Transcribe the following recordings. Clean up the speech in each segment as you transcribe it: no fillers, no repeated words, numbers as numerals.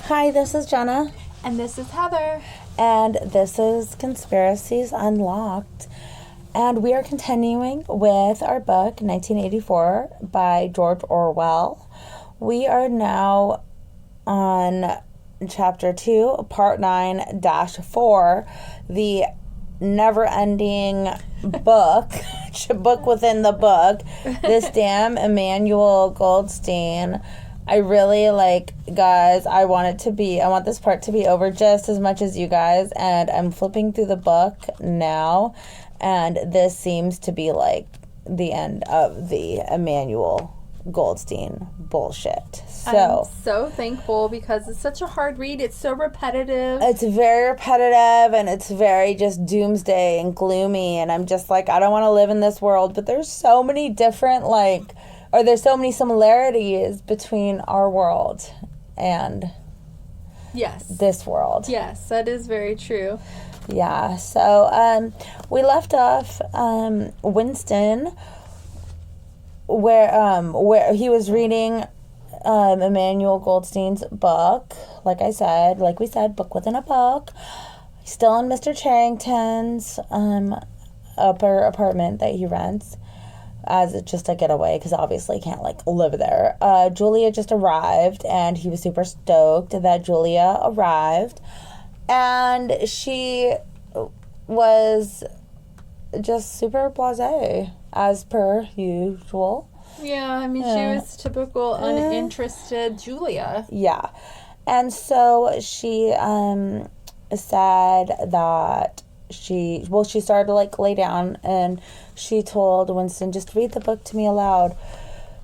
Hi, this is Jenna. And this is Heather. And this is Conspiracies Unlocked. And we are continuing with our book, 1984, by George Orwell. We are now on Chapter 2, Part 9-4, the never-ending book, book within the book, this damn Emmanual Goldstein. I really guys, I want this part to be over just as much as you guys, and I'm flipping through the book now, and this seems to be the end of the Emmanual Goldstein bullshit. I'm so thankful because it's such a hard read. It's so repetitive. It's very repetitive, and it's very just doomsday and gloomy, and I'm just I don't want to live in this world, but there's so many different there's so many similarities between our world and this world. Yes, that is very true. Yeah, so we left off Winston where he was reading Emmanual Goldstein's book. Like we said, book within a book. He's still in Mr. Charrington's upper apartment that he rents as just a getaway, because obviously he can't live there. Julia just arrived, and he was super stoked that Julia arrived, and she was just super blasé as per usual. Yeah, I mean, she was typical uninterested Julia. Yeah. And so she said that she started to lay down, and she told Winston, just read the book to me aloud.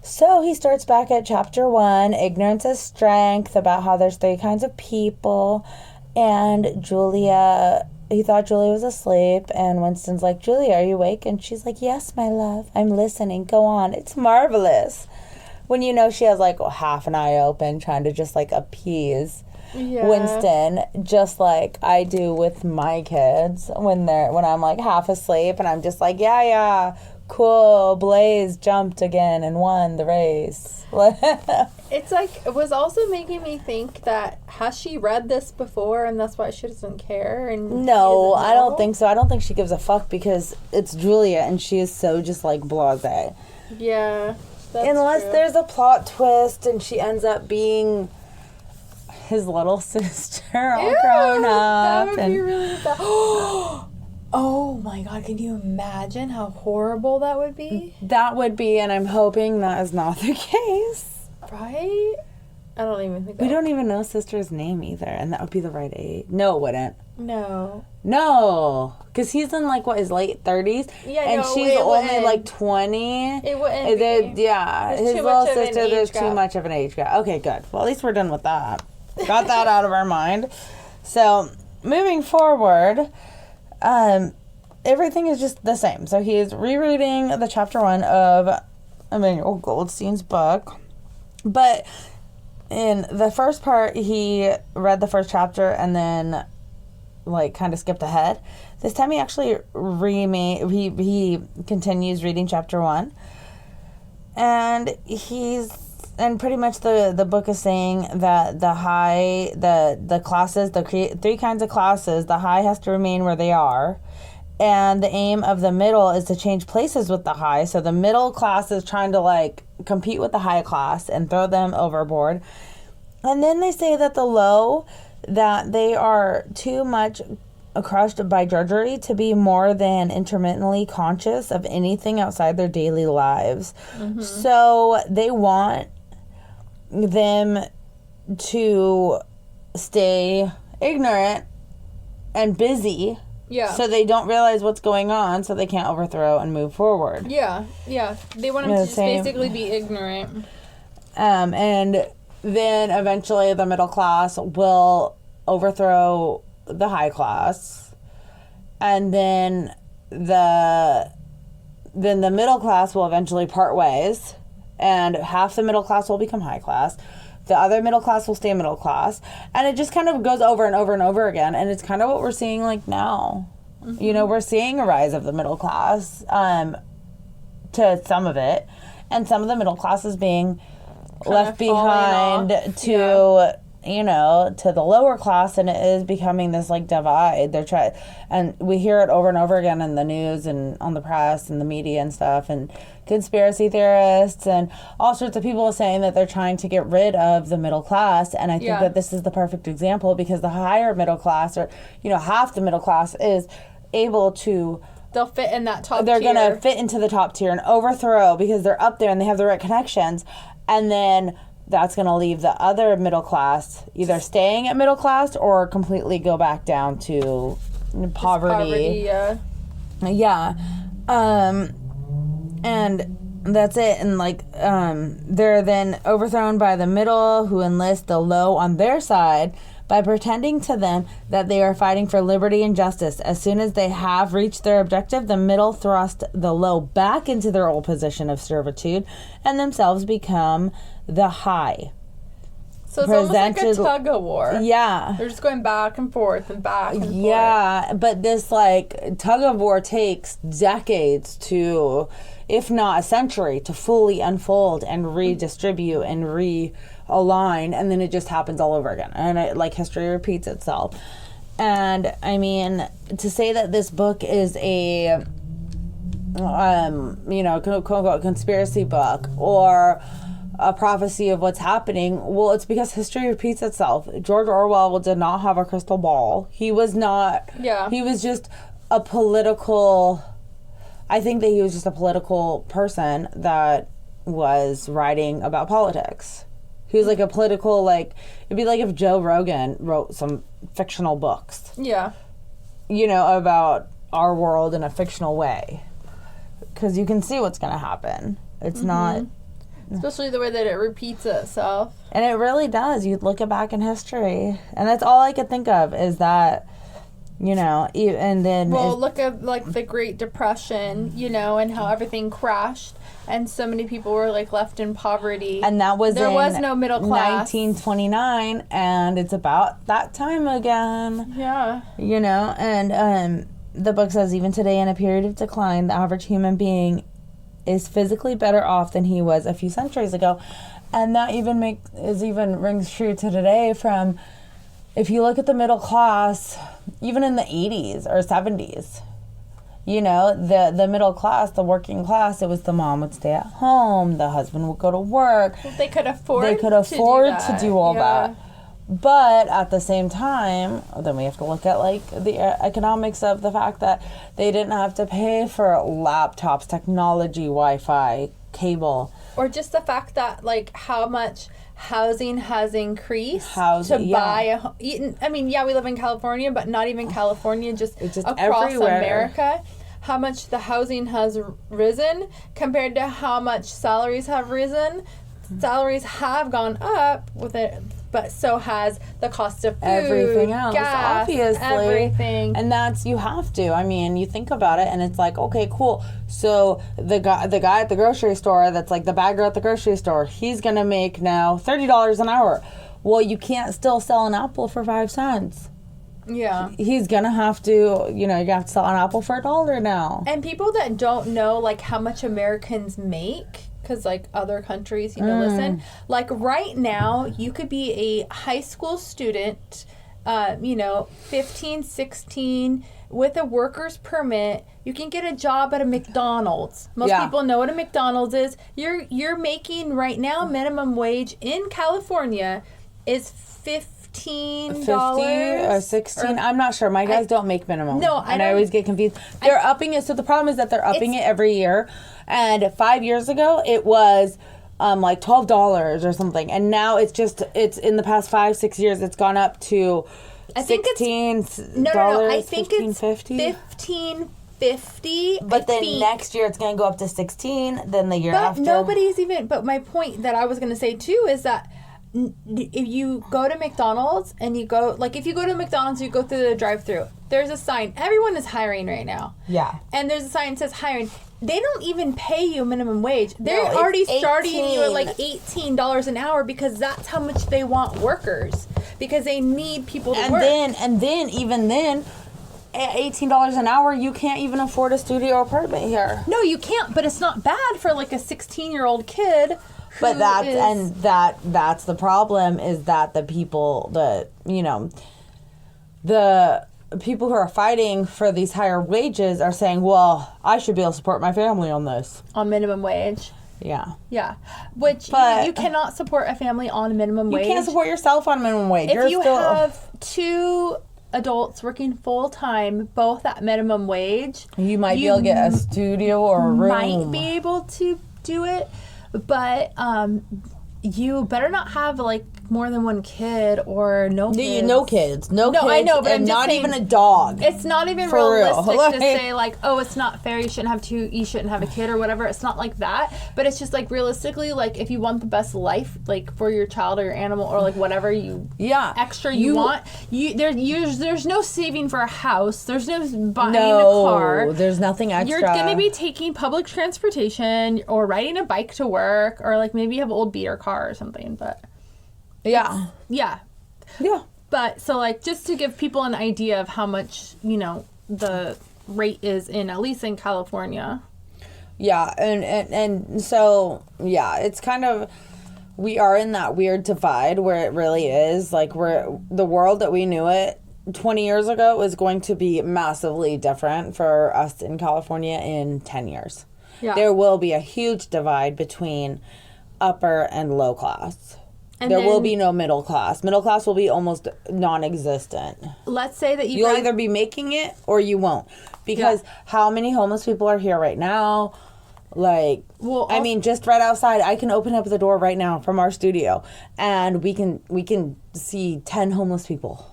So he starts back at chapter 1, Ignorance is Strength, about how there's 3 kinds of people, and he thought Julia was asleep, and Winston's like, Julia, are you awake? And she's like, yes, my love, I'm listening, go on, it's marvelous. When she has half an eye open, trying to just appease Winston, just like I do with my kids when I'm half asleep, and I'm just yeah, cool, Blaze jumped again and won the race. It's it was also making me think that, has she read this before and that's why she doesn't care? And no, I don't think so. I don't think she gives a fuck, because it's Julia and she is so just blasé. Yeah, unless true. There's a plot twist and she ends up being his little sister all grown up. That would be really bad. Oh my god, can you imagine how horrible that would be? That would be, and I'm hoping that is not the case. Right? I don't even think we don't even know sister's name either, and that would be the right age. No, it wouldn't. No, because he's in his late 30s, yeah, and she's only 20. It wouldn't be. Yeah, there's his little sister, there's too much of an age gap. Okay, good. Well, at least we're done with that. Got that out of our mind. So, moving forward, everything is just the same. So he's rereading the chapter 1 of Emmanuel Goldstein's book, but in the first part, he read the first chapter and then kind of skipped ahead. This time he actually he continues reading chapter 1, and pretty much the book is saying that the classes, the 3 kinds of classes, the high has to remain where they are, and the aim of the middle is to change places with the high. So the middle class is trying to compete with the high class and throw them overboard. And then they say that the low, that they are too much crushed by drudgery to be more than intermittently conscious of anything outside their daily lives. Mm-hmm. So they want them to stay ignorant and busy. Yeah. So they don't realize what's going on, so they can't overthrow and move forward. Yeah. They want them to just basically be ignorant. And then eventually the middle class will overthrow the high class. And then the middle class will eventually part ways. And half the middle class will become high class. The other middle class will stay middle class. And it just kind of goes over and over and over again. And it's kind of what we're seeing now. Mm-hmm. We're seeing a rise of the middle class to some of it. And some of the middle class is being left behind to to the lower class, and it is becoming this like divide. And we hear it over and over again in the news and on the press and the media and stuff, and conspiracy theorists and all sorts of people saying that they're trying to get rid of the middle class. And I think that this is the perfect example, because the higher middle class, or half the middle class, is able to, they'll fit in that top tier. They're going to fit into the top tier and overthrow, because they're up there and they have the right connections. And then that's going to leave the other middle class either staying at middle class or completely go back down to poverty. Yeah. And that's it. And they're then overthrown by the middle, who enlist the low on their side by pretending to them that they are fighting for liberty and justice. As soon as they have reached their objective, the middle thrust the low back into their old position of servitude and themselves become the high. So it's almost like a tug of war. Yeah. They're just going back and forth and back and forth. Yeah, but this tug of war takes decades to, if not a century, to fully unfold and redistribute and realign, and then it just happens all over again. And history repeats itself. And I mean, to say that this book is a quote unquote conspiracy book or a prophecy of what's happening, well, it's because history repeats itself. George Orwell did not have a crystal ball. He was not. Yeah. He was just a political. I think that he was just a political person that was writing about politics. He was a political, it'd be like if Joe Rogan wrote some fictional books. Yeah. About our world in a fictional way. Because you can see what's going to happen. It's not. Especially the way that it repeats itself. And it really does. You look back in history. And that's all I could think of is that, and then... Well, look at, the Great Depression, and how everything crashed. And so many people were, left in poverty. And that was There was no middle class. 1929, and it's about that time again. Yeah. And the book says, even today in a period of decline, the average human being is physically better off than he was a few centuries ago. And that even rings true to today. From, if you look at the middle class, even in the 80s or 70s, the middle class, the working class, it was the mom would stay at home, the husband would go to work. Well, they could afford to do all that. But at the same time, then we have to look at the economics of the fact that they didn't have to pay for laptops, technology, Wi-Fi, cable. Or just the fact that how much housing has increased to buy a home. I mean, we live in California, but not even California, just across everywhere. America. How much the housing has risen compared to how much salaries have risen. Salaries have gone up with it, but so has the cost of food, everything else, gas, obviously, everything. And that's, you have to. I mean, you think about it, and it's okay, cool. So the guy at the grocery store, that's the bagger at the grocery store, he's gonna make now $30 an hour. Well, you can't still sell an apple for 5 cents. Yeah. He's gonna have to, you have to sell an apple for $1 now. And people that don't know how much Americans make, because other countries listen, right now you could be a high school student, 15, 16, with a worker's permit. You can get a job at a McDonald's. Most people know what a McDonald's is. You're making right now minimum wage in California is $15 or 16. I'm not sure. My guys don't make minimum. No, I always get confused. They're upping it. So the problem is that they're upping it every year. And 5 years ago, it was $12 or something. And now it's in the past 5-6 years, it's gone up to $16. No. I think it's $15.50. But then next year it's going to go up to 16. Then the year after. But my point that I was going to say too is that if you go to McDonald's and you go, if you go to McDonald's, you go through the drive-thru, there's a sign. Everyone is hiring right now. Yeah. And there's a sign that says hiring. They don't even pay you minimum wage. They're already starting you at $18 an hour because that's how much they want workers. Because they need people to work. And then, even then, at $18 an hour, you can't even afford a studio apartment here. No, you can't. But it's not bad for a 16-year-old kid But that's the problem, is that the people that, the people who are fighting for these higher wages are saying, well, I should be able to support my family on this. On minimum wage. Yeah. Yeah. Which you cannot support a family on minimum wage. You can't support yourself on minimum wage. If you have 2 adults working full time, both at minimum wage, you might be able to get a studio or a room. Might be able to do it, but you better not have like more than 1 kid or no kids. No kids. No kids. I know, but and I'm just not saying, even a dog. It's not even realistic to say like, oh, it's not fair. You shouldn't have a kid or whatever. It's not like that. But it's just like realistically, like if you want the best life, like for your child or your animal or like whatever extra you want, there's no saving for a house. There's no buying a car. There's nothing extra. You're gonna be taking public transportation or riding a bike to work, or like maybe you have an old beater car or something, but. Yeah. But so like just to give people an idea of how much, the rate is at least in California. Yeah. And so, yeah, it's kind of, we are in that weird divide where it really is like the world that we knew it 20 years ago is going to be massively different for us in California in 10 years. Yeah. There will be a huge divide between upper and low class. And there will be no middle class. Middle class will be almost non-existent. Let's say that you'll either be making it or you won't. Because how many homeless people are here right now? Like, just right outside, I can open up the door right now from our studio, and we can see 10 homeless people.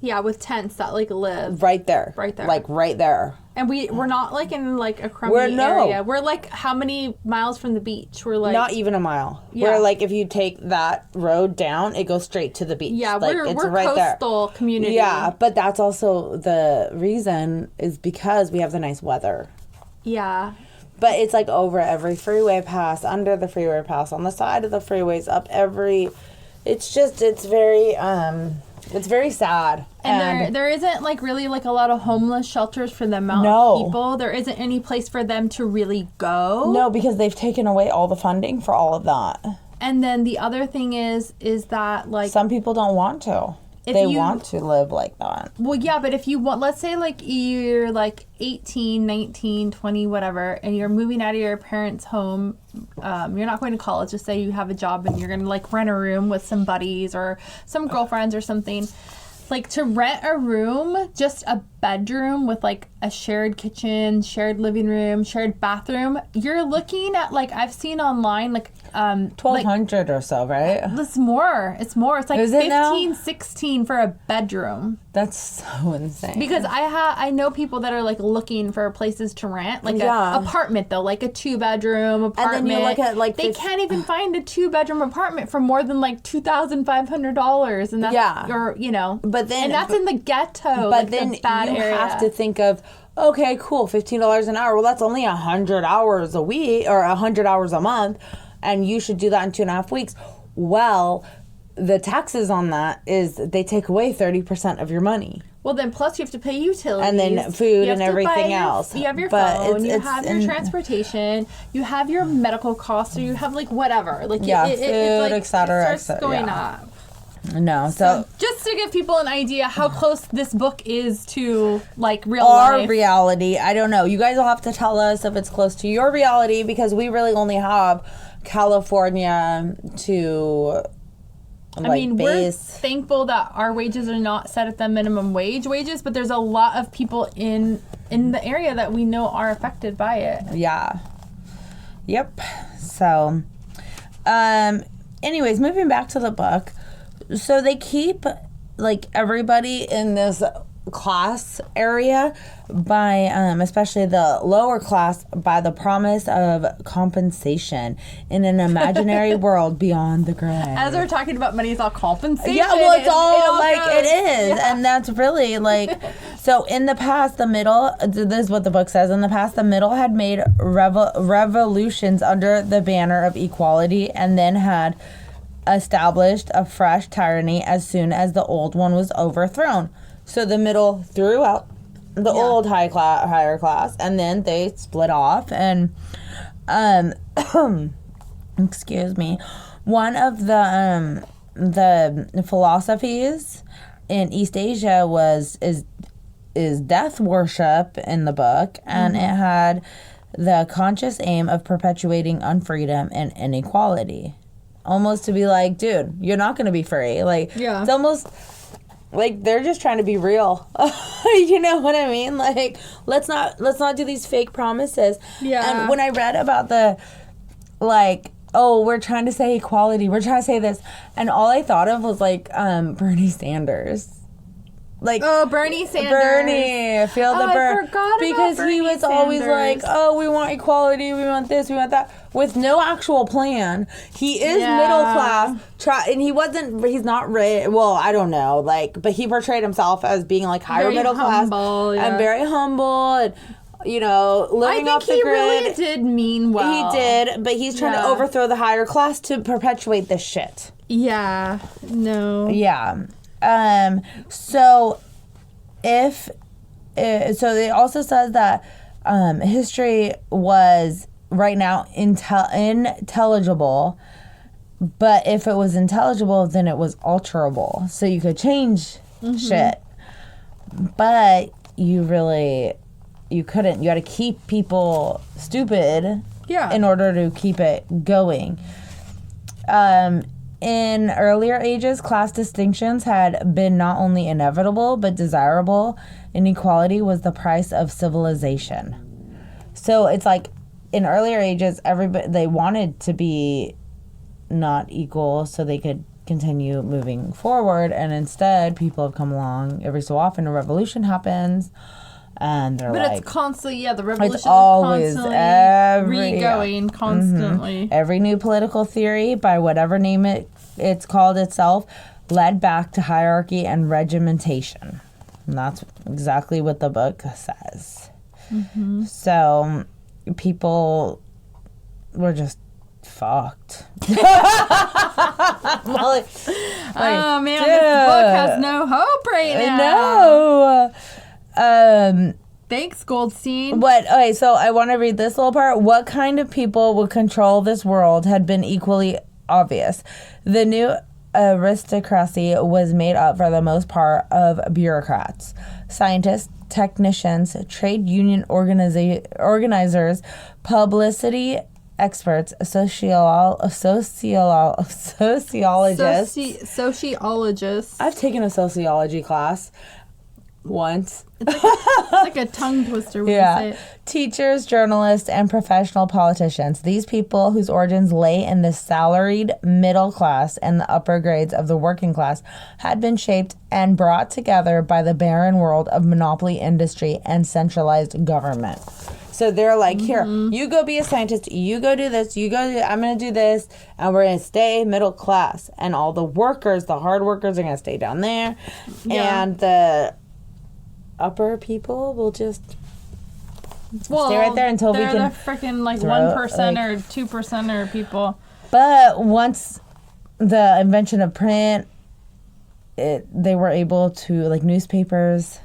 Yeah, with tents that like live right there. Like right there. And we're not like in like a crummy area. We're like how many miles from the beach? We're like not even a mile. Yeah. We're like if you take that road down, it goes straight to the beach. Yeah, like, we're right coastal there. Community. Yeah, but that's also the reason is because we have the nice weather. Yeah. But it's like over every freeway pass, under the freeway pass, on the side of the freeways, up every. It's very sad. And there isn't like really like a lot of homeless shelters for the amount of people. There isn't any place for them to really go. No, because they've taken away all the funding for all of that. And then the other thing is that like some people don't want to. They want to live like that. Well, yeah, but if you want, let's say like you're like 18, 19, 20, whatever, and you're moving out of your parents' home, you're not going to college, just say you have a job and you're going to like rent a room with some buddies or some girlfriends or something. Like to rent a room, just a bedroom with like a shared kitchen, shared living room, shared bathroom, you're looking at like I've seen online like $1,200 or so, right? It's more. It's like $15-16 for a bedroom. That's so insane. Because I know people that are like looking for places to rent, like an apartment though, like a 2-bedroom apartment. And then you look at like they can't even find a 2-bedroom apartment for more than like $2,500, and that's But then, and that's in the ghetto. But like then the bad you area. Have to think of, okay, cool, $15 an hour. Well, that's only 100 hours a week or 100 hours a month, and you should do that in 2.5 weeks. Well, the taxes on that is they take away 30% of your money. Well, then plus you have to pay utilities. And then food and everything else. You have your phone, you have your transportation, you have your medical costs, or you have like whatever. Like food, etc. It starts going up. No, so just to give people an idea how close this book is to like real our life. reality. I don't know. You guys will have to tell us if it's close to your reality, because we really only have California to we're thankful that our wages are not set at the minimum wages, but there's a lot of people in the area that we know are affected by it. Yeah. Yep. So, anyways, moving back to the book. So they keep like everybody in this class area by especially the lower class by the promise of compensation in an imaginary world beyond the grave. As we're talking about money, it's all compensation. Yeah, well, it's all like it is. Yeah. And that's really like so in the past the middle, this is what the book says, in the past the middle had made revolutions under the banner of equality, and then had established a fresh tyranny as soon as the old one was overthrown. So the middle threw out the old higher class, and then they split off, and excuse me, one of the philosophies in East Asia is death worship in the book, and it had the conscious aim of perpetuating unfreedom and inequality. Almost to be like, dude, you're not going to be free. Like, it's almost like they're just trying to be real. You know what I mean? Like, let's not do these fake promises. Yeah. And when I read about the, like, oh, we're trying to say equality, we're trying to say this, and all I thought of was like Bernie Sanders. Like, Bernie Sanders. Bernie, feel the burn. I forgot because about he Bernie was always Sanders. like, oh, we want equality, we want this, we want that, with no actual plan. He is middle class, and he's not rich. Well, I don't know, like, but he portrayed himself as being like higher Very middle class and very humble, and you know, living off the grid. I think he really did mean well. He did, but he's trying to overthrow the higher class to perpetuate this shit. Yeah. No. Yeah. So it also says that history was right now intelligible, but if it was intelligible, then it was alterable. So you could change shit, but you couldn't. You had to keep people stupid in order to keep it going. In earlier ages, class distinctions had been not only inevitable but desirable. Inequality was the price of civilization. So it's like in earlier ages, they wanted to be not equal so they could continue moving forward, and instead people have come along every so often. A revolution happens, and they're it's constantly, the revolution it's always is constantly re-going, constantly. Every new political theory, by whatever name it's called itself, led back to hierarchy and regimentation. And that's exactly what the book says. So people were just fucked. Oh man, this book has no hope right now. No. Thanks, Goldstein. Okay, so I want to read this little part. What kind of people would control this world had been equally obvious. The new aristocracy was made up for the most part of bureaucrats, scientists, technicians, trade union organizers, publicity experts, sociologists. I've taken a sociology class once. It's like a tongue twister when you say it. Teachers, journalists, and professional politicians. These people, whose origins lay in the salaried middle class and the upper grades of the working class, had been shaped and brought together by the barren world of monopoly industry and centralized government. So they're like, here, you go be a scientist, you go do this, I'm going to do this, and we're going to stay middle class. And all the workers, the hard workers, are going to stay down there. Yeah. And the upper people will just stay right there until we can. They're the freaking 1% or 2% people. But once the invention of print, they were able to, like, newspapers,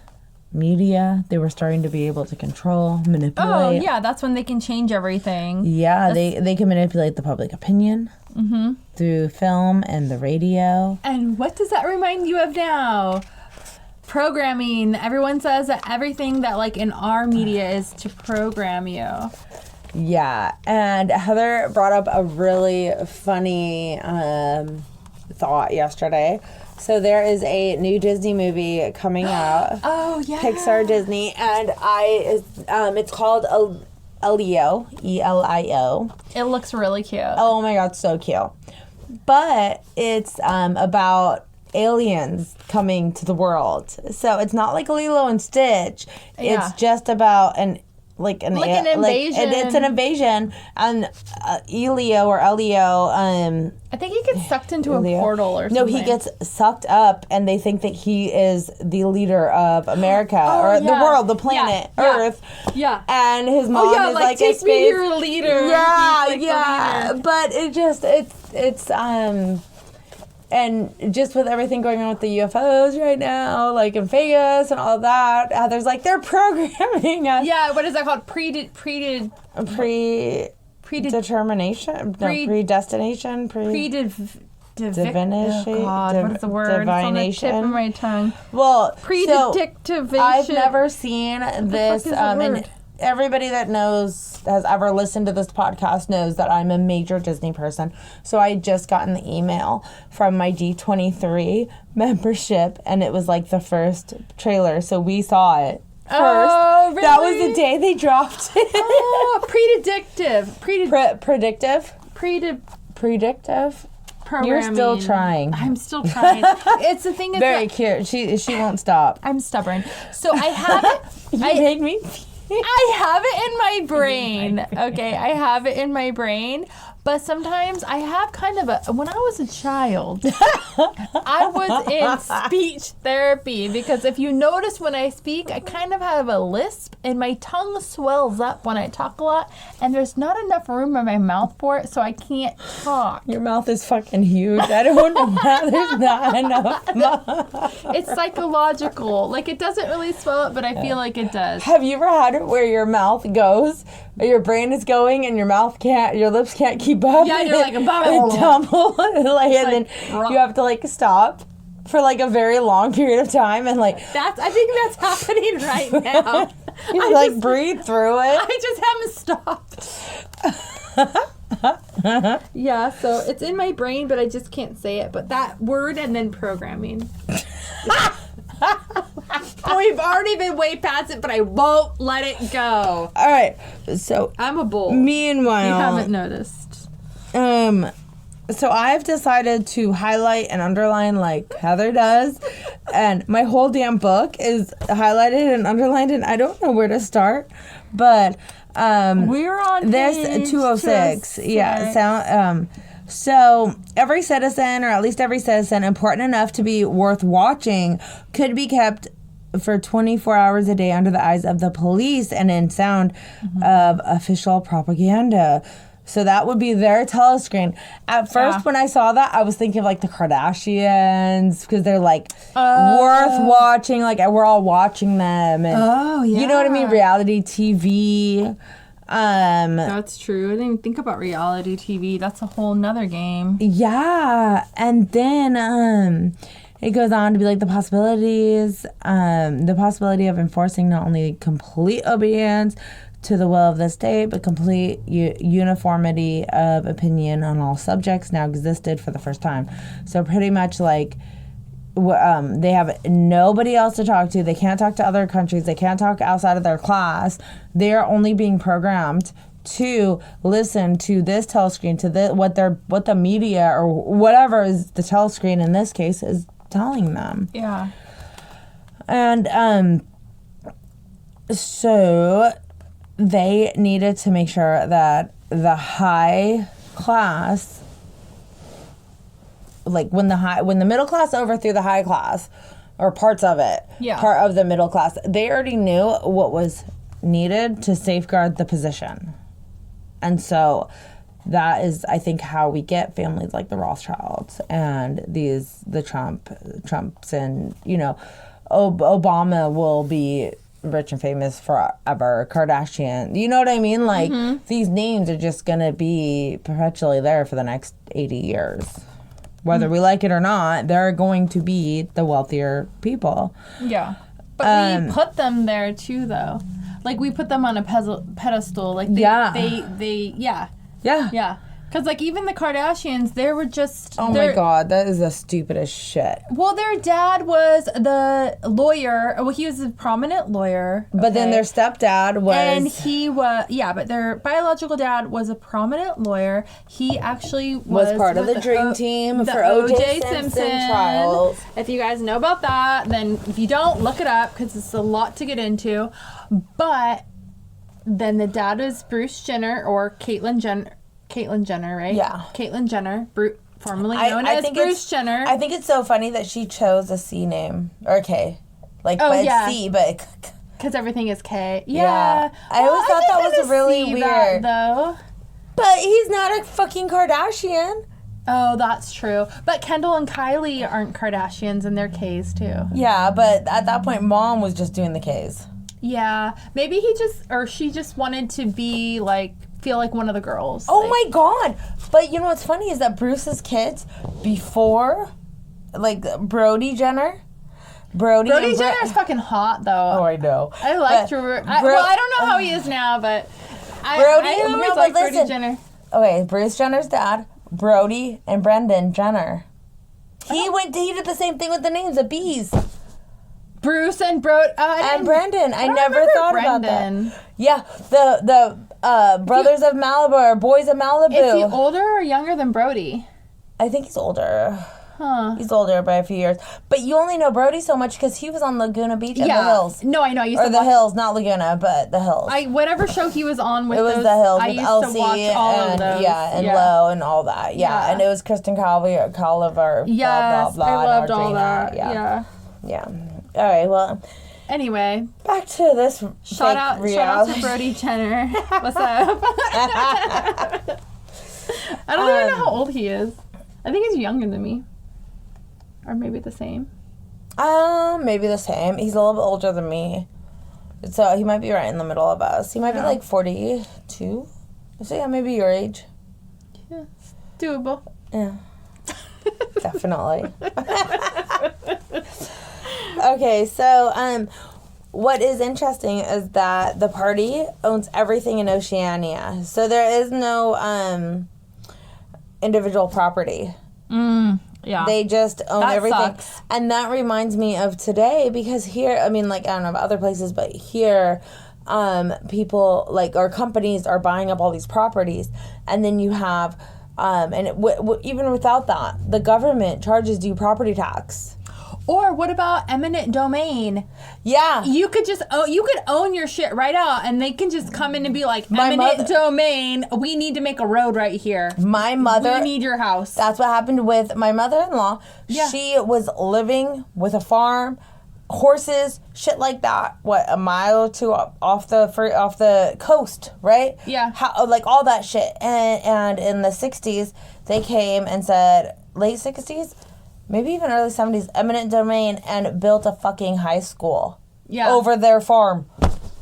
media, they were starting to be able to control, manipulate. Oh yeah, that's when they can change everything. Yeah, they can manipulate the public opinion through film and the radio. And what does that remind you of now? Programming. Everyone says that everything that, like, in our media is to program you. Yeah, and Heather brought up a really funny thought yesterday. So there is a new Disney movie coming out. Oh yeah, Pixar Disney, and it's called Elio, Elio. It looks really cute. Oh my god, so cute. But it's about aliens coming to the world. So it's not like Lilo and Stitch. Yeah. It's just about an invasion. It's an invasion, and Elio. I think he gets sucked into a portal or something. No, he gets sucked up, and they think that he is the leader of America the world, the planet, Earth. Yeah. And his mom is like, take me, your leader. Yeah. But it's and just with everything going on with the UFOs right now, like in Vegas and all that, there's like, they're programming us. Yeah, what is that called? Determination? Predestination? Divination. Divination? Oh God, what is the word? Divination? It's on the tip of my tongue. Well, Predictivation. I've never seen this. Fuck is the word? And everybody that has ever listened to this podcast knows that I'm a major Disney person. So I had just gotten the email from my D23 membership, and it was like the first trailer. So we saw it first. Oh, really? That was the day they dropped it. Oh, predictive. Predictive. Programming. You're still trying. I'm still trying. It's the thing is Very that cute. She won't stop. I'm stubborn. So I have it. You made me. I have it in my brain. Okay, I have it in my brain. But sometimes I have kind of when I was a child, I was in speech therapy because if you notice when I speak, I kind of have a lisp and my tongue swells up when I talk a lot and there's not enough room in my mouth for it, so I can't talk. Your mouth is fucking huge. I don't know why there's not enough mouth. It's psychological. Like, it doesn't really swell up, but I feel like it does. Have you ever had it where your mouth goes, your brain is going, and your lips can't keep up? Yeah, you're like, it tumble, and then you have to like stop for like a very long period of time, and like I think that's happening right now. you like breathe through it. I just haven't stopped. Yeah, so it's in my brain, but I just can't say it. But that word and then programming. We've already been way past it, but I won't let it go. All right, so I'm a bull. Meanwhile, you haven't noticed. So I've decided to highlight and underline like Heather does, and my whole damn book is highlighted and underlined, and I don't know where to start, but we're on this page 206. Yeah, so every citizen, or at least every citizen important enough to be worth watching, could be kept for 24 hours a day under the eyes of the police and in sound of official propaganda. So that would be their telescreen. At first, when I saw that, I was thinking of like the Kardashians, because they're like worth watching. Like, we're all watching them. And, you know what I mean? Reality TV. That's true. I didn't even think about reality TV. That's a whole nother game. Yeah. And then it goes on to be like the possibility of enforcing not only complete obedience to the will of the state, but complete uniformity of opinion on all subjects now existed for the first time. So pretty much like they have nobody else to talk to. They can't talk to other countries. They can't talk outside of their class. They are only being programmed to listen to this telescreen, to what the media or whatever is the telescreen in this case is telling them. Yeah. And so they needed to make sure that the high class, like when the middle class overthrew the high class, or parts of it, part of the middle class, they already knew what was needed to safeguard the position. And so that is, I think, how we get families like the Rothschilds and the Trumps, and, you know, Obama will be rich and famous forever. Kardashian, you know what I mean? Like, these names are just gonna be perpetually there for the next 80 years. Whether we like it or not, they're going to be the wealthier people. Yeah. But we put them there too, though. Like, we put them on a pedestal. Like, Yeah. Because, like, even the Kardashians, they were just... Oh, my God. That is the stupidest shit. Well, their dad was the lawyer. Well, he was a prominent lawyer. But then their stepdad was... And he was... Yeah, but their biological dad was a prominent lawyer. He actually was part of the dream team for O.J. Simpson trials. If you guys know about that, then if you don't, look it up, because it's a lot to get into. But then the dad is Bruce Jenner, or Caitlyn Jenner, right? Yeah. Caitlyn Jenner, formerly known as Bruce Jenner. I think it's so funny that she chose a C name, or a K. Like, but C, but... Because everything is K. Yeah. I always thought that was really weird. Though. But he's not a fucking Kardashian. Oh, that's true. But Kendall and Kylie aren't Kardashians, and they're Ks, too. Yeah, but at that point, Mom was just doing the Ks. Yeah. Maybe she just wanted to be, like, feel like one of the girls. Oh my God. But you know what's funny is that Bruce's kids before, like Brody Jenner. Brody Jenner's fucking hot though. Oh, I know. I liked her. Well, I don't know how he is now, but I always liked Brody Jenner. Okay, Bruce Jenner's dad, Brody and Brendan Jenner. He did the same thing with the names of bees. Bruce and Brody and Brendan. I never thought about that. Yeah, the Brothers of Malibu or Boys of Malibu. Is he older or younger than Brody? I think he's older. Huh. He's older by a few years. But you only know Brody so much because he was on Laguna Beach and the Hills. No, I know. Or the Hills, not Laguna, but the Hills. Whatever show he was on with it was those, the Hills I with used Elsie to watch all of those. And Lowe and all that. Yeah. And it was Kristen Colliver. Yes, blah, blah, blah, I loved and all Audrina. that. Yeah. All right, well. Anyway. Back to this Shout out to Brody Jenner. What's up? I don't even know how old he is. I think he's younger than me. Or maybe the same. Maybe the same. He's a little bit older than me. So he might be right in the middle of us. He might be like 42. So yeah, maybe your age. Yeah. Doable. Yeah. Definitely. Okay, so what is interesting is that the party owns everything in Oceania. So there is no individual property. Yeah. They just own everything. Sucks. And that reminds me of today because here, I mean, like, I don't know about other places, but here, people, like, or companies are buying up all these properties. And then you have, even without that, the government charges you property tax. Or what about eminent domain? Yeah. You could just own your shit right out and they can just come in and be like, eminent domain, we need to make a road right here. My mother... We need your house. That's what happened with my mother-in-law. Yeah. She was living with a farm, horses, shit like that. What, a mile or two off the coast, right? Yeah. Like all that shit. And in the 60s, they came and said, late 60s? Maybe even early 70s, eminent domain, and built a fucking high school over their farm.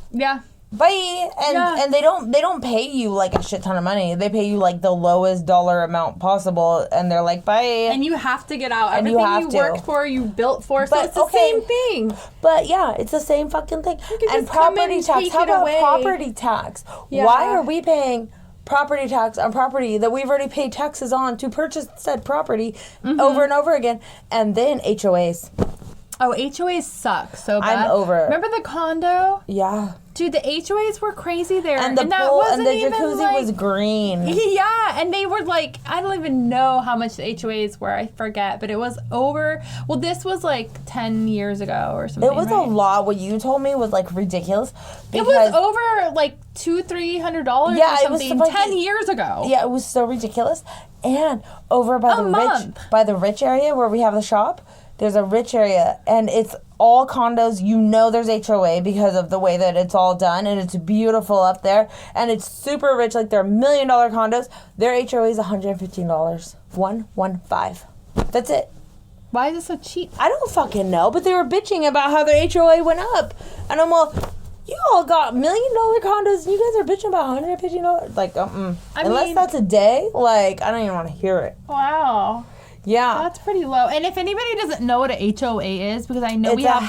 Yeah. Bye. And they don't pay you like a shit ton of money. They pay you like the lowest dollar amount possible, and they're like, bye. And you have to get out. Everything you worked for, you built for, so it's the same thing. But yeah, it's the same fucking thing. And property tax. How about property tax? Yeah. Why are we paying property tax on property that we've already paid taxes on to purchase said property over and over again? And then HOAs. Oh, HOAs suck so bad. I'm over it. Remember the condo? Yeah. Dude, the HOAs were crazy there. And the pool and the jacuzzi was green. Yeah, and they were like, I don't even know how much the HOAs were. I forget. But it was over. Well, this was like 10 years ago or something. It was a lot. What you told me was like ridiculous. It was over like $200-$300 or something. It was 10 years ago. Yeah, it was so ridiculous. And over by the rich area where we have the shop, there's a rich area, and it's all condos. You know there's HOA because of the way that it's all done, and it's beautiful up there, and it's super rich. Like, they're $1 million condos. Their HOA is $115. 115. That's it. Why is it so cheap? I don't fucking know, but they were bitching about how their HOA went up. And I'm all, you all got $1 million condos, and you guys are bitching about $115? Like, unless that's a day, like, I don't even want to hear it. Wow. Yeah. That's pretty low. And if anybody doesn't know what a HOA is, because I know we have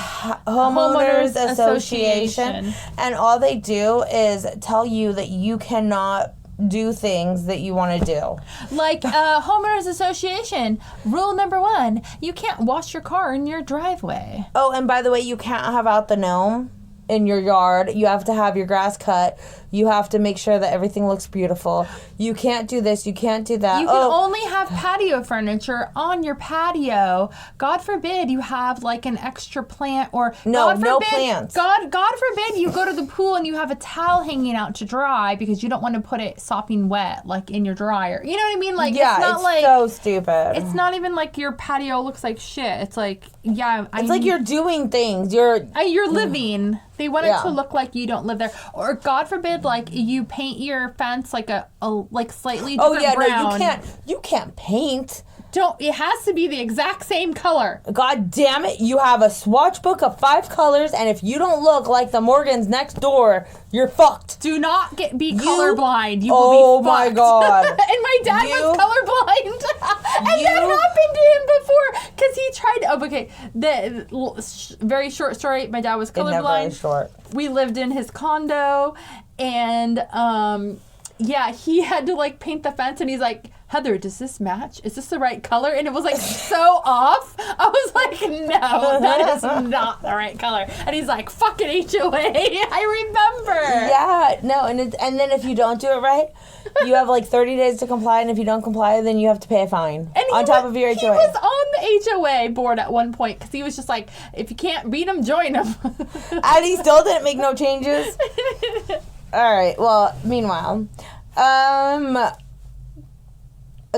homeowners association, and all they do is tell you that you cannot do things that you want to do. Like homeowners association, rule number 1, you can't wash your car in your driveway. Oh, and by the way, you can't have out the gnome in your yard. You have to have your grass cut. You have to make sure that everything looks beautiful. You can't do this. You can't do that. You can only have patio furniture on your patio. God forbid you have like an extra plant or no plants. God forbid you go to the pool and you have a towel hanging out to dry because you don't want to put it sopping wet like in your dryer. You know what I mean? Like it's so stupid. It's not even like your patio looks like shit. It's like like you're doing things. You're living. They want it to look like you don't live there. Or God forbid, like you paint your fence like a like slightly different brown. No, you can't paint. It has to be the exact same color. God damn it, you have a swatch book of 5 colors, and if you don't look like the Morgans next door, you're fucked. Do not be colorblind. You will be fucked. Oh my God. And my dad was colorblind. And that happened to him before. Because he tried very short story, my dad was colorblind. Never is short. We lived in his condo, and he had to like paint the fence, and he's like, Heather, does this match? Is this the right color? And it was like so off. I was like, no, that is not the right color. And he's like, fucking HOA. I remember. Yeah, no, and then if you don't do it right, you have like 30 days to comply, and if you don't comply, then you have to pay a fine on top of your HOA. He was on the HOA board at one point because he was just like, if you can't beat them, join them. And he still didn't make no changes. All right, well, meanwhile,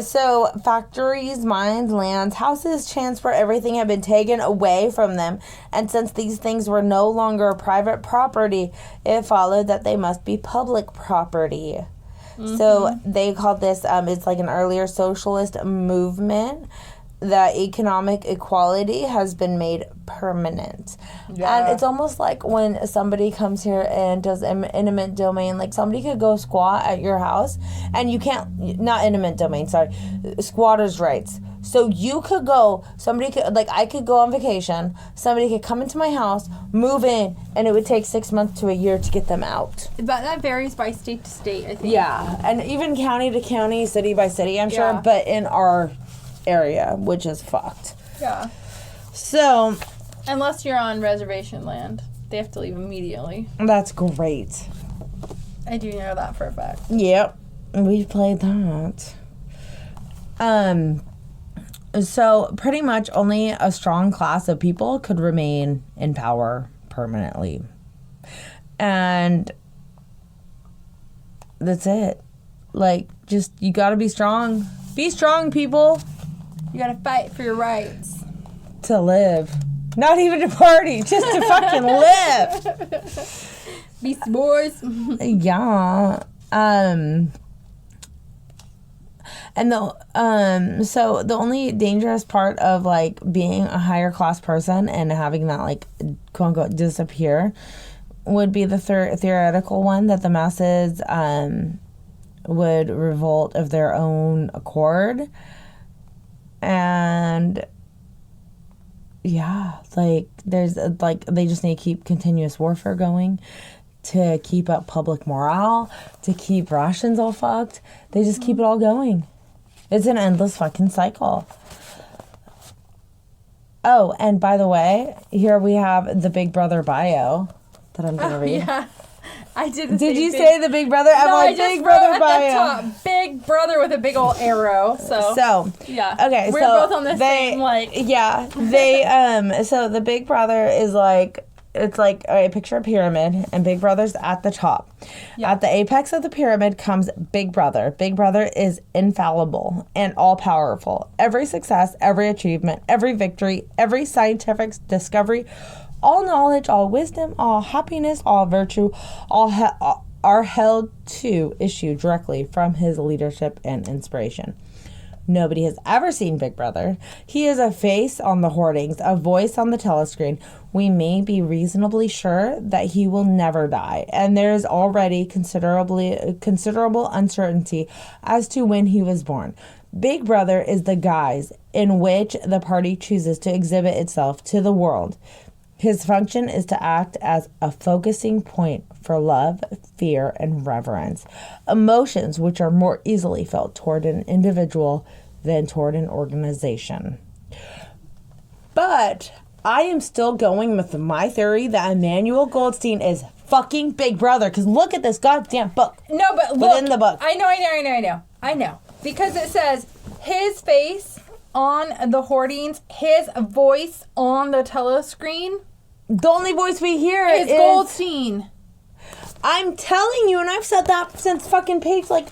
so factories, mines, lands, houses, transport, everything had been taken away from them. And since these things were no longer private property, it followed that they must be public property. Mm-hmm. So they called this, it's like an earlier socialist movement, that economic equality has been made permanent. Yeah. And it's almost like when somebody comes here and does intimate domain, like somebody could go squat at your house and you can't, not intimate domain, sorry, squatters' rights. So you could go, somebody could, like I could go on vacation, somebody could come into my house, move in, and it would take 6 months to a year to get them out. But that varies by state to state, I think. Yeah, and even county to county, city by city, I'm sure, but in our area, which is fucked. Yeah. So, unless you're on reservation land, they have to leave immediately. That's great. I do know that for a fact. Yep. We've played that. So pretty much only a strong class of people could remain in power permanently. And that's it. Like, just, you gotta be strong. Be strong, people. You gotta fight for your rights. To live. Not even to party, just to fucking live. Beastie Boys. Yeah. And so the only dangerous part of like being a higher class person and having that like quote unquote disappear would be the theoretical one that the masses would revolt of their own accord. And yeah, like there's like they just need to keep continuous warfare going to keep up public morale, to keep rations all fucked. They just keep it all going. It's an endless fucking cycle. Oh, and by the way, here we have the Big Brother bio that I'm gonna read. Yeah. I didn't. Did you say the Big Brother? No, I'm like, Big Brother bio. The top, Big Brother with a big old arrow. So yeah. Okay. We're both on the same like. Yeah. They So the Big Brother is like, it's like a picture of a pyramid, and Big Brother's at the top. Yeah. At the apex of the pyramid comes Big Brother. Big Brother is infallible and all powerful. Every success, every achievement, every victory, every scientific discovery, all knowledge, all wisdom, all happiness, all virtue, are held to issue directly from his leadership and inspiration. Nobody has ever seen Big Brother. He is a face on the hoardings, a voice on the telescreen. We may be reasonably sure that he will never die, and there is already considerable uncertainty as to when he was born. Big Brother is the guise in which the party chooses to exhibit itself to the world. His function is to act as a focusing point for love, fear, and reverence, emotions which are more easily felt toward an individual than toward an organization. But I am still going with my theory that Emmanuel Goldstein is fucking Big Brother, because look at this goddamn book. No, but look. Within the book. I know. Because it says his face on the hoardings, his voice on the telescreen. The only voice we hear is Goldstein. I'm telling you, and I've said that since fucking page like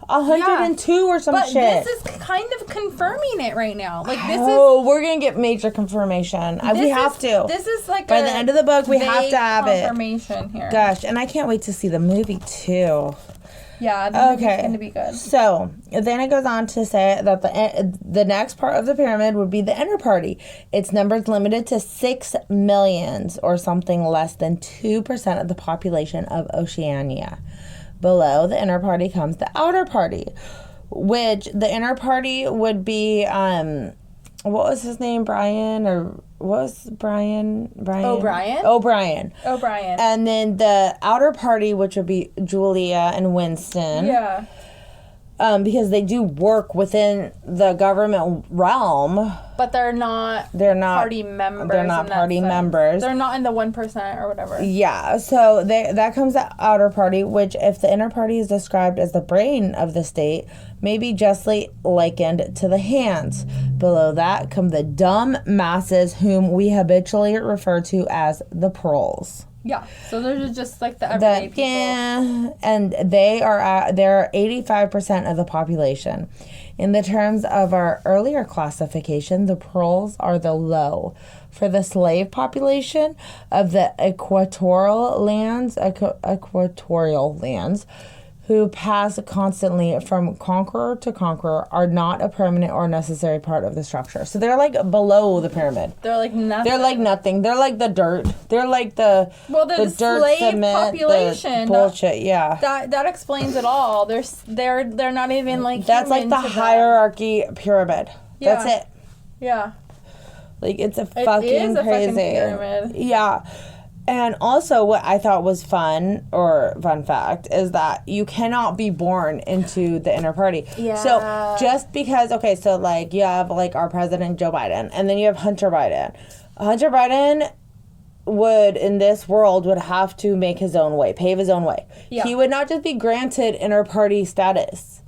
102 or some shit. But this is kind of confirming it right now. Like this we're gonna get major confirmation. We have to. This is like by the end of the book, we have to have confirmation here. Gosh, and I can't wait to see the movie too. Yeah, the movie's going to be good. So, then it goes on to say that the next part of the pyramid would be the inner party. Its numbers limited to 6 million, or something less than 2% of the population of Oceania. Below the inner party comes the outer party, which the inner party would be, what was his name, Brian, or... was Brian? O'Brien? O'Brien. And then the outer party, which would be Julia and Winston. Yeah. Because they do work within the government realm. But they're not party members. They're not party members. They're not in the 1% or whatever. Yeah. So that comes the outer party, which if the inner party is described as the brain of the state, may be justly likened to the hands. Below that come the dumb masses, whom we habitually refer to as the proles. Yeah, so they're just like the everyday people. Yeah, and they're 85% of the population. In the terms of our earlier classification, the proles are the low. For the slave population of the equatorial lands, who pass constantly from conqueror to conqueror, are not a permanent or necessary part of the structure. So they're like below the pyramid. They're like nothing. They're like nothing. They're like the dirt. They're like the the dirt, slave cement, population. the bullshit. Yeah. That explains it all. They're not even like. That's like the hierarchy pyramid. Yeah. That's it. Yeah. Like it's a It fucking is a crazy. fucking pyramid. Yeah. And also what I thought was fun fact is that you cannot be born into the inner party. Yeah. So just because, okay, so like you have like our president Joe Biden, and then you have Hunter Biden. Hunter Biden would, in this world, would have to make his own way, pave his own way. Yeah. He would not just be granted inner party status.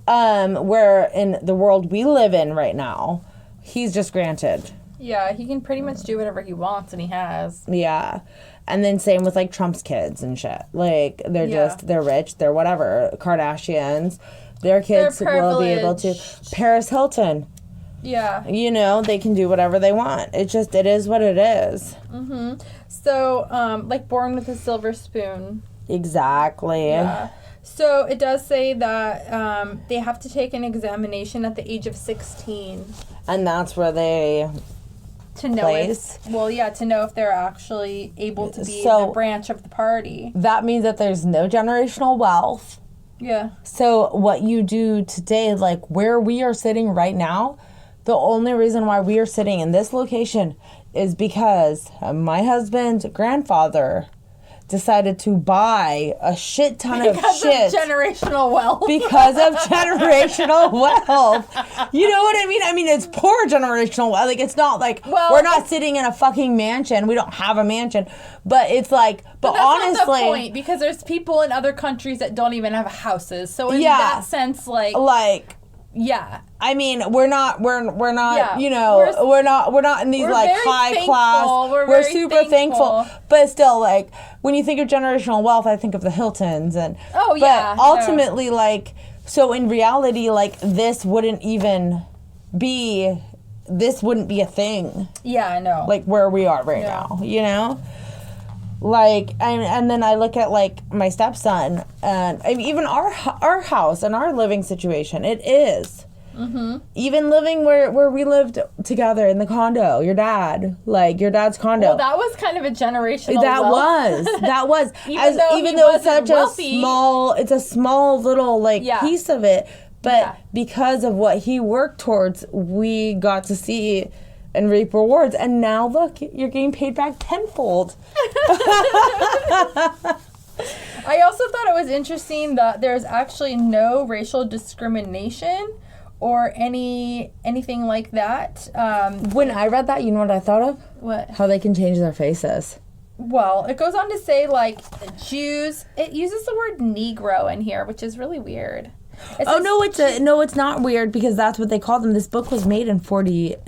Where in the world we live in right now, he's just granted. Yeah, he can pretty much do whatever he wants, and he has. Yeah. And then same with, like, Trump's kids and shit. Like, they're rich, they're whatever. Kardashians, their kids will be able to. Paris Hilton. Yeah. You know, they can do whatever they want. It is what it is. Mm-hmm. So, like, born with a silver spoon. Exactly. Yeah. So, it does say that they have to take an examination at the age of 16. And that's where they... to know to know if they're actually able to be in a branch of the party. That means that there's no generational wealth. Yeah. So what you do today, like where we are sitting right now, the only reason why we are sitting in this location is because my husband's grandfather decided to buy a shit ton of shit. Because of generational wealth. Because of generational wealth. You know what I mean? I mean, it's poor generational wealth. Like, it's not like, we're not sitting in a fucking mansion. We don't have a mansion. But it's like, but that's honestly... not the point, because there's people in other countries that don't even have houses. So in that sense, like... Yeah. I mean, we're not, you know, we're not in these like high thankful. class. We're super thankful. But still, like, when you think of generational wealth, I think of the Hiltons and but ultimately, like, so in reality, like, this wouldn't be a thing. Yeah, I know. Like where we are right now, you know? Like, and then I look at, like, my stepson, and I mean, even our house and our living situation, it is. Mm-hmm. Even living where we lived together in the condo, your dad's condo. Well, that was kind of a generational That was. even though it's such it's a small little, like, piece of it, but because of what he worked towards, we got to see and reap rewards. And now look, you're getting paid back tenfold. I also thought it was interesting that there's actually no racial discrimination or anything like that. When I read that, you know what I thought of? What? How they can change their faces. Well, it goes on to say, like, Jews, it uses the word Negro in here, which is really weird. It's not weird, because that's what they call them. This book was made in 48.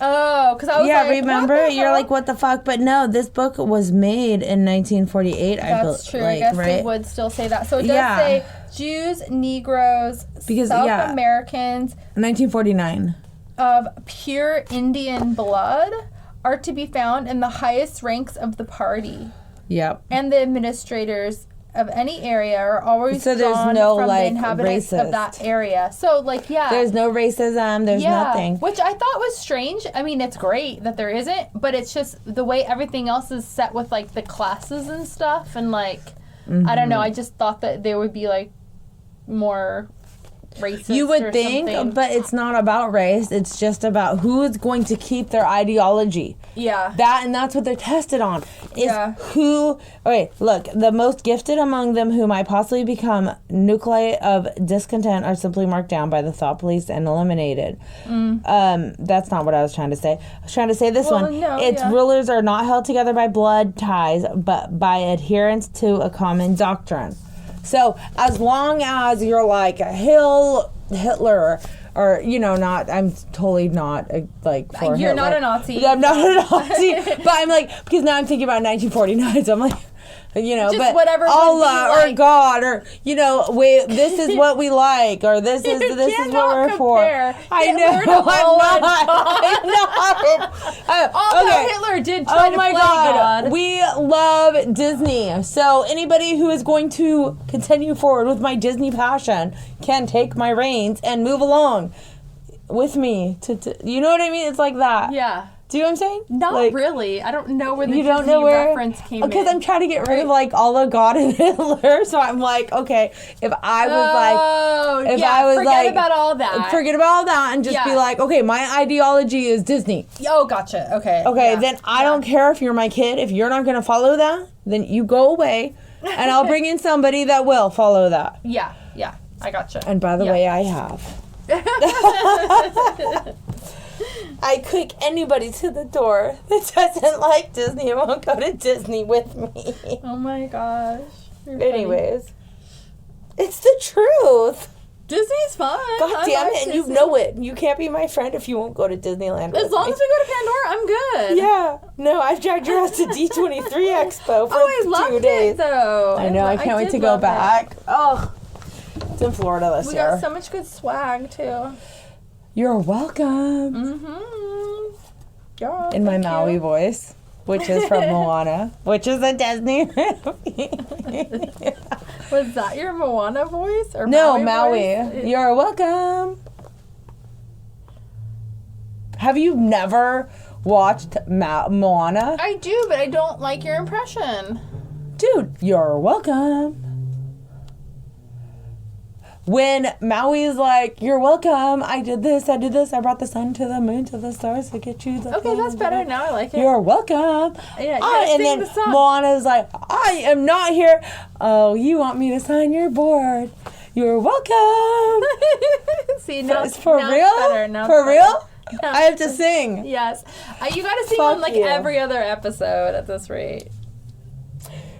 Oh, because I was like, remember? You're like, what the fuck? But no, this book was made in 1948. That's true. I guess they would still say that. So it does say Jews, Negroes, South Americans. 1949. Of pure Indian blood are to be found in the highest ranks of the party. Yep. And the administrators of any area are always So there's drawn no, from like, the inhabitants of that racist. area. So, like, yeah. There's no racism. There's nothing. Which I thought was strange. I mean, it's great that there isn't, but it's just the way everything else is set with, like, the classes and stuff. And, like, I don't know. I just thought that there would be, like, more racist. You or would think, something. but it's not about race. It's just about who is going to keep their ideology. Yeah. That's what they're tested on. Is Yeah. Okay, look, the most gifted among them who might possibly become nuclei of discontent are simply marked down by the thought police and eliminated. That's not what I was trying to say. I was trying to say this one. No, Its rulers are not held together by blood ties, but by adherence to a common doctrine. So as long as you're like a Hitler or, you know, not, I'm totally not like for You're Hitler. not a Nazi. I'm not a Nazi. But I'm like, because now I'm thinking about 1949, so I'm like, you know, Just but whatever Allah would be or like. God or, you know, this is what we like or this is what we're for. I know. I'm not. Although Hitler did try to play God. We love Disney. So anybody who is going to continue forward with my Disney passion can take my reins and move along with me. You know what I mean? It's like that. Yeah. Do you know what I'm saying? Not like, really. I don't know where the you don't Disney know where reference came in. Because I'm trying to get rid of like all of God and Hitler. So I'm like, okay, if I was forget about all that. Forget about all that and just be like, okay, my ideology is Disney. Oh, gotcha. Okay. Okay, then I don't care if you're my kid. If you're not going to follow that, then you go away, and I'll bring in somebody that will follow that. Yeah. I gotcha. And by the way, I have. I kick anybody to the door that doesn't like Disney and won't go to Disney with me. Oh my gosh. Anyways, it's the truth. Disney's fun. God damn it, and you know it. You can't be my friend if you won't go to Disneyland. As long as we go to Pandora, I'm good. Yeah. No, I've dragged your ass to D23 Expo for I 2 loved days. it, though. I know, I can't wait to go back. Oh, it's in Florida this year. We got so much good swag, too. You're welcome. Mm-hmm. Yeah, in my Maui voice, which is from Moana, which is a Disney movie. Was that your Moana voice? Or No, Maui. Voice? You're welcome. Have you never watched Moana? I do, but I don't like your impression. Dude, you're welcome. When Maui's like, you're welcome, I did this, I brought the sun to the moon to the stars to get you the Okay, that's better. Now I like it. You're welcome. Yeah, And then the song. Moana's like, I am not here. Oh, you want me to sign your board? You're welcome. See, now it's for now real? It's better. Now for it's real? better. I have to sing. Yes. You gotta sing Fuck on like you. every other episode at this rate.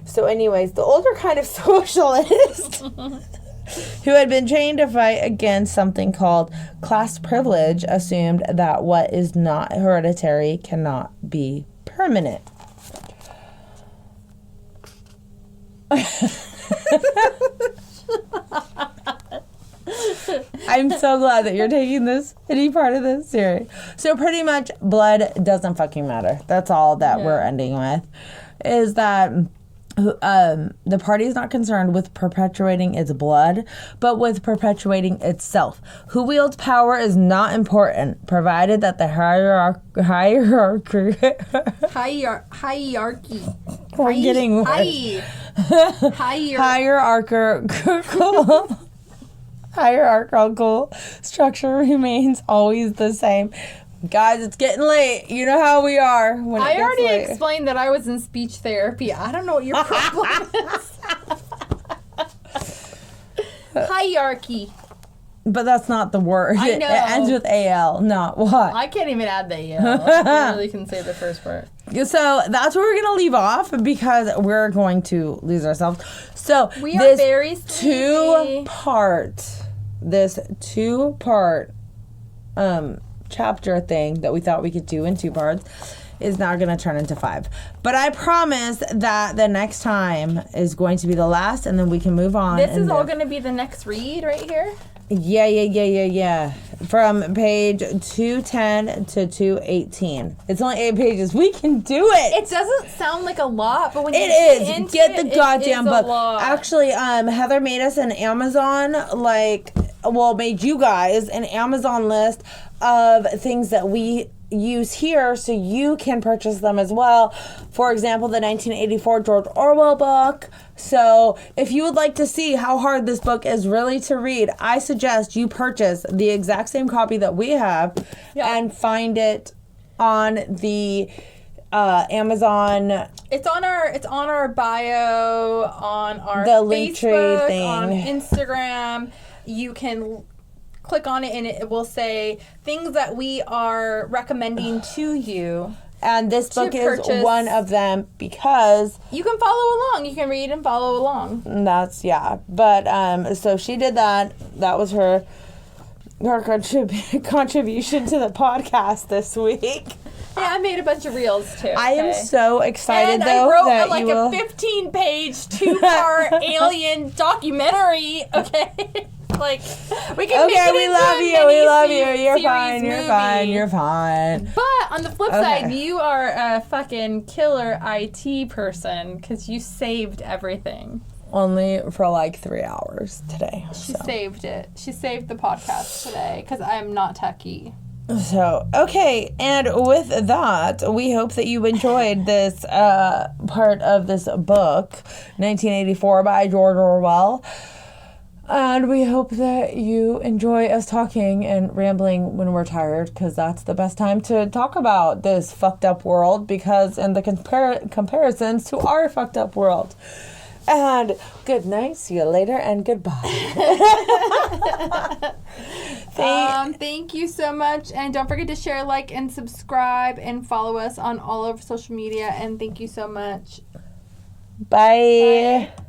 So anyways, the older kind of socialist who had been trained to fight against something called class privilege assumed that what is not hereditary cannot be permanent. I'm so glad that you're taking any part of this serious. So pretty much blood doesn't fucking matter. That's all that we're ending with. Is that the party is not concerned with perpetuating its blood, but with perpetuating itself. Who wields power is not important, provided that the hierarchy. We're getting worse. Hierarchical structure remains always the same. Guys, it's getting late. You know how we are when it I gets already late. explained that I was in speech therapy. I don't know what your problem is. Hierarchy. But that's not the word. I know. It ends with AL, not what. I can't even add the EL. I really can say the first part. So that's where we're going to leave off because we're going to lose ourselves. So We are very sleepy. This two-part chapter thing that we thought we could do in 2 parts is now going to turn into 5. But I promise that the next time is going to be the last, and then we can move on. This is all going to be the next read right here? Yeah. from page 210 to 218. It's only 8 pages. We can do it. It doesn't sound like a lot, but when It you is. get into Get the it, goddamn it is book. a lot. Actually, Heather made us an Amazon, made you guys an Amazon list of things that we use here so you can purchase them as well. For example, the 1984 George Orwell book. So if you would like to see how hard this book is really to read, I suggest you purchase the exact same copy that we have and find it on the Amazon. It's on our bio, on our The link tree Facebook, thing. on Instagram. You can click on it and it will say things that we are recommending to you. And this book is purchase. one of them because You can follow along. You can read and follow along. that's, But, so she did that. That was her contribution to the podcast this week. Yeah, I made a bunch of reels too. I am so excited, and though, I wrote that a 15-page, 2-part alien documentary. Okay, we can. Make it we into love a you. We love you. mini You're series fine. You're movie. fine. You're fine. But on the flip side, you are a fucking killer IT person because you saved everything. Only for 3 hours today. She saved it. She saved the podcast today because I am not techie. So, okay, and with that, we hope that you enjoyed this part of this book, 1984 by George Orwell. And we hope that you enjoy us talking and rambling when we're tired, because that's the best time to talk about this fucked up world, because in the comparisons to our fucked up world. And good night, see you later, and goodbye. Thank you so much, and don't forget to share, like, and subscribe, and follow us on all of social media, and thank you so much. Bye. Bye.